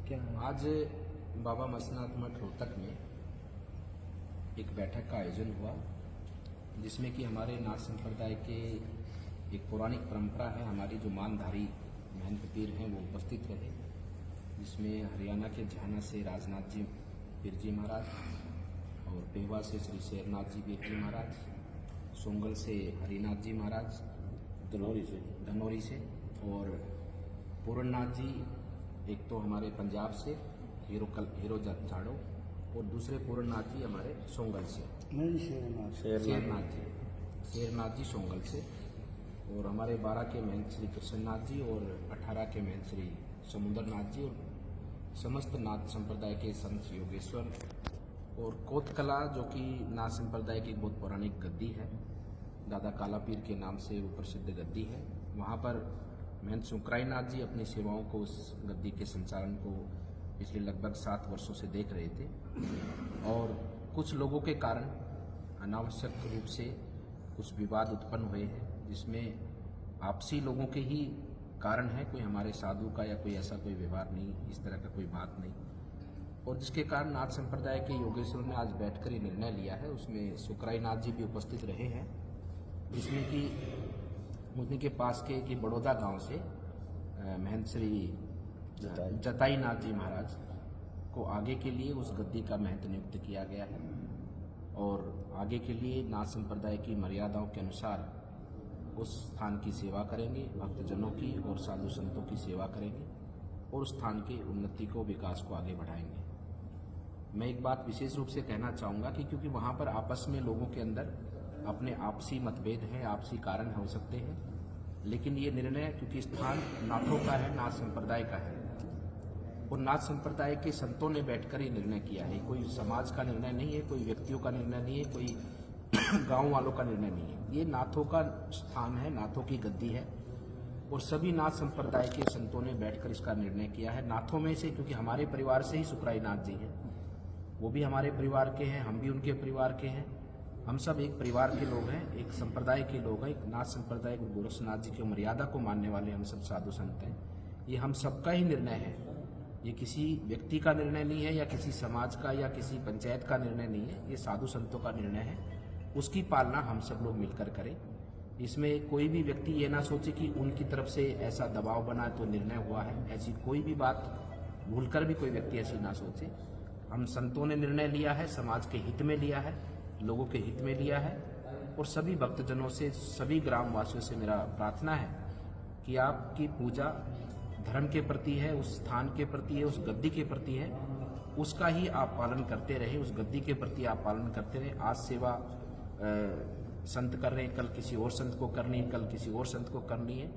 क्या आज बाबा मसनाथ मठ रोहतक में एक बैठक का आयोजन हुआ, जिसमें कि हमारे नाथ संप्रदाय के एक पौराणिक परंपरा है, हमारी जो मानधारी महंत पीर हैं वो उपस्थित रहे, जिसमें हरियाणा के झाना से राजनाथ जी पीर जी महाराज और पेहवा से श्री शेरनाथ जी पीर जी महाराज, सोंगल से हरिनाथ जी महाराज, धनौरी से और पूरननाथ जी, एक तो हमारे पंजाब से हीरो झाड़ो और दूसरे पूरननाथ जी हमारे सोंगल से, शेरनाथ जी सोंगल से, और हमारे 12 के महंत श्री कृष्णनाथ जी और 18 के महंत श्री समुद्रनाथ जी और समस्त नाथ संप्रदाय के संत योगेश्वर और कोतकला, जो कि नाथ संप्रदाय की बहुत पौराणिक गद्दी है, दादा काला पीर के नाम से वो प्रसिद्ध गद्दी है। वहाँ पर महंत सुकराई नाथ जी अपनी सेवाओं को उस गद्दी के संचालन को पिछले लगभग 7 वर्षों से देख रहे थे, और कुछ लोगों के कारण अनावश्यक रूप से कुछ विवाद उत्पन्न हुए हैं, जिसमें आपसी लोगों के ही कारण है, कोई हमारे साधु का या कोई ऐसा कोई व्यवहार नहीं, इस तरह का कोई बात नहीं, और जिसके कारण नाथ संप्रदाय के योगेश्वर ने आज बैठकर ये निर्णय लिया है। उसमें सुकराई नाथ जी भी उपस्थित रहे हैं, जिसमें कि उन्हीं के पास के बड़ौदा गांव से महंत श्री जताई नाथ जी महाराज को आगे के लिए उस गद्दी का महंत नियुक्त किया गया है, और आगे के लिए नाथ संप्रदाय की मर्यादाओं के अनुसार उस स्थान की सेवा करेंगे, भक्तजनों की और साधु संतों की सेवा करेंगे और उस स्थान की उन्नति को, विकास को आगे बढ़ाएंगे। मैं एक बात विशेष रूप से कहना चाहूँगा कि क्योंकि वहाँ पर आपस में लोगों के अंदर अपने आपसी मतभेद हैं, आपसी कारण हो सकते हैं, लेकिन ये निर्णय क्योंकि स्थान नाथों का है, नाथ संप्रदाय का है, और नाथ संप्रदाय के संतों ने बैठकर ये निर्णय किया है। कोई समाज का निर्णय नहीं है, कोई व्यक्तियों का निर्णय नहीं है, कोई गांव वालों का निर्णय नहीं है। ये नाथों का स्थान है, नाथों की गद्दी है, और सभी नाथ संप्रदाय के संतों ने बैठकर इसका निर्णय किया है। नाथों में से, क्योंकि हमारे परिवार से ही सुकराई नाथ जी हैं, वो भी हमारे परिवार के हैं, हम भी उनके परिवार के हैं, हम सब एक परिवार के लोग हैं, एक संप्रदाय के लोग हैं, एक नाथ संप्रदाय गुरु गोरक्षनाथ जी की मर्यादा को मानने वाले हम सब साधु संत हैं। ये हम सबका ही निर्णय है, ये किसी व्यक्ति का निर्णय नहीं है या किसी समाज का या किसी पंचायत का निर्णय नहीं है, ये साधु संतों का निर्णय है। उसकी पालना हम सब लोग मिलकर करें। इसमें कोई भी व्यक्ति ये ना सोचे कि उनकी तरफ से ऐसा दबाव बना तो निर्णय हुआ है, ऐसी कोई भी बात भूलकर भी कोई व्यक्ति ऐसी ना सोचे। हम संतों ने निर्णय लिया है, समाज के हित में लिया है, लोगों के हित में लिया है, और सभी भक्तजनों से, सभी ग्रामवासियों से मेरा प्रार्थना है कि आपकी पूजा धर्म के प्रति है, उस स्थान के प्रति है, उस गद्दी के प्रति है, उसका ही आप पालन करते रहे, उस गद्दी के प्रति आप पालन करते रहे। आज सेवा संत कर रहे हैं, कल किसी और संत को करनी है, कल किसी और संत को करनी है,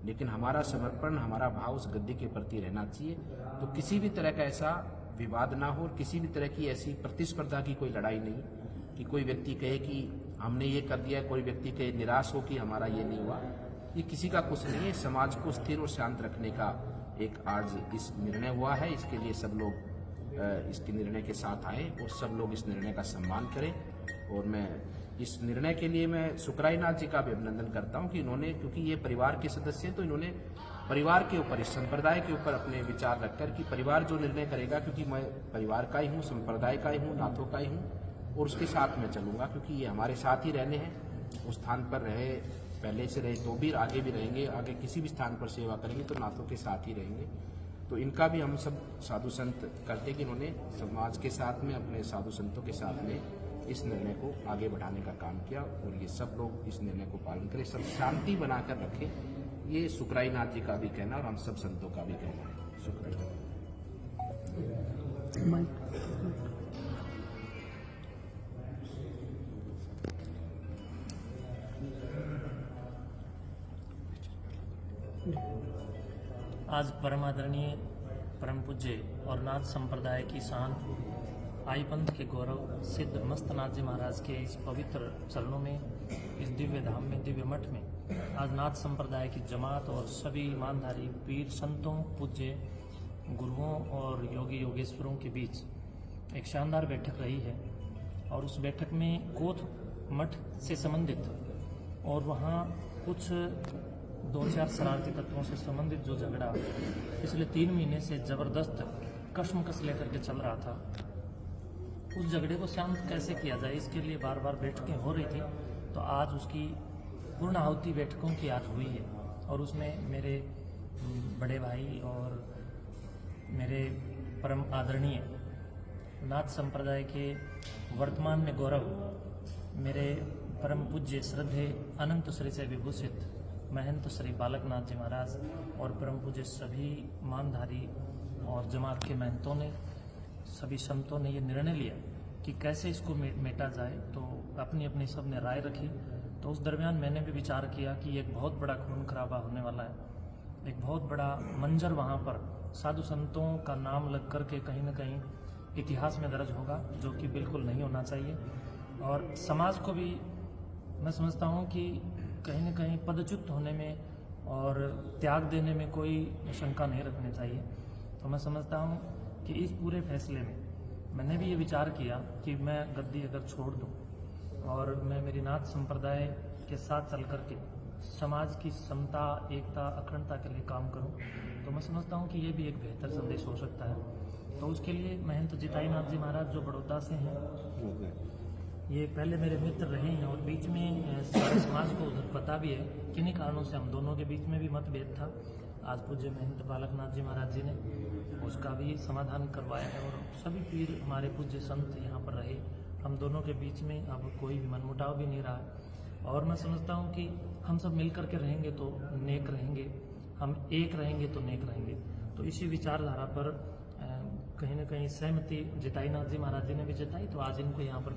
लेकिन हमारा समर्पण, हमारा भाव उस गद्दी के प्रति रहना चाहिए। तो किसी भी तरह का ऐसा विवाद ना हो, और किसी भी तरह की ऐसी प्रतिस्पर्धा की कोई लड़ाई नहीं कि कोई व्यक्ति कहे कि हमने ये कर दिया, कोई व्यक्ति कहे निराश हो कि हमारा ये नहीं हुआ। ये किसी का कुछ नहीं है, समाज को स्थिर और शांत रखने का एक आज इस निर्णय हुआ है। इसके लिए सब लोग इसके निर्णय के साथ आए और सब लोग इस निर्णय का सम्मान करें, और मैं इस निर्णय के लिए मैं सुकराई नाथ जी का भी अभिनंदन करता हूं कि इन्होंने, क्योंकि ये परिवार के सदस्य हैं, तो इन्होंने परिवार के ऊपर, इस संप्रदाय के ऊपर अपने विचार रखकर कि परिवार जो निर्णय करेगा, क्योंकि मैं परिवार का ही हूँ, संप्रदाय का ही हूँ, नाथों का ही हूँ, और उसके साथ में चलूंगा, क्योंकि ये हमारे साथ ही रहने हैं। उस स्थान पर रहे, पहले से रहे तो भी, आगे भी रहेंगे, आगे किसी भी स्थान पर सेवा करेंगे तो नाथों के साथ ही रहेंगे। तो इनका भी हम सब साधु संत करते कि इन्होंने समाज के साथ में, अपने साधु संतों के साथ में इस निर्णय को आगे बढ़ाने का काम किया, और ये सब लोग इस निर्णय को पालन करें, सब शांति बनाकर रखें। ये सुकराई नाथ जी का भी कहना और हम सब संतों का भी कहना है। शुक्रिया। आज परम आदरणीय, परम पूज्य और नाथ संप्रदाय की शान, आई पंथ के गौरव सिद्ध मस्त नाथ जी महाराज के इस पवित्र चरणों में, इस दिव्य धाम में, दिव्य मठ में आज नाथ संप्रदाय की जमात और सभी ईमानदारी पीर संतों, पूज्य गुरुओं और योगी योगेश्वरों के बीच एक शानदार बैठक रही है। और उस बैठक में कोथ मठ से संबंधित और वहाँ कुछ 2-4 शरारती तत्वों से संबंधित जो झगड़ा पिछले 3 महीने से ज़बरदस्त कश्मकश लेकर के चल रहा था, उस झगड़े को शांत कैसे किया जाए, इसके लिए बार बार बैठकें हो रही थी। तो आज उसकी पूर्णाहुति बैठकों की आज हुई है और उसमें मेरे बड़े भाई और मेरे परम आदरणीय नाथ संप्रदाय के वर्तमान में गौरव मेरे परम पूज्य श्रद्धे अनंत श्री से विभूषित महंत श्री बालकनाथ जी महाराज और परम पूज्य सभी मानधारी और जमात के महंतों ने, सभी संतों ने ये निर्णय लिया कि कैसे इसको मेटा जाए। तो अपनी अपनी सब ने राय रखी। तो उस दरमियान मैंने भी विचार किया कि एक बहुत बड़ा खून खराबा होने वाला है, एक बहुत बड़ा मंजर वहाँ पर साधु संतों का नाम लग कर के कहीं न कहीं इतिहास में दर्ज होगा, जो कि बिल्कुल नहीं होना चाहिए। और समाज को भी मैं समझता हूँ कि कहीं न कहीं पदच्युत होने में और त्याग देने में कोई शंका नहीं रखनी चाहिए। तो मैं समझता हूँ कि इस पूरे फैसले में मैंने भी ये विचार किया कि मैं गद्दी अगर छोड़ दूँ और मैं मेरी नाथ संप्रदाय के साथ चल कर के समाज की समता, एकता, अखंडता के लिए काम करूं, तो मैं समझता हूं कि ये भी एक बेहतर संदेश हो सकता है। तो उसके लिए महंत जिताई नाथ जी महाराज जो बड़ौदा से हैं, ये पहले मेरे मित्र रहे हैं और बीच में सारे समाज को उधर पता भी है, किन्हीं कारणों से हम दोनों के बीच में भी मतभेद था। आज पूज्य महंत बालकनाथ जी महाराज जी ने उसका भी समाधान करवाया है और सभी पीर हमारे पूज्य संत यहाँ पर रहे। हम दोनों के बीच में अब कोई भी मनमुटाव भी नहीं रहा और मैं समझता हूँ कि हम सब मिलकर के रहेंगे तो नेक रहेंगे, हम एक रहेंगे तो नेक रहेंगे। तो इसी विचारधारा पर कहीं न कहीं सहमति जिताई नाथ जी महाराज जी ने भी जताई। तो आज इनको यहाँ पर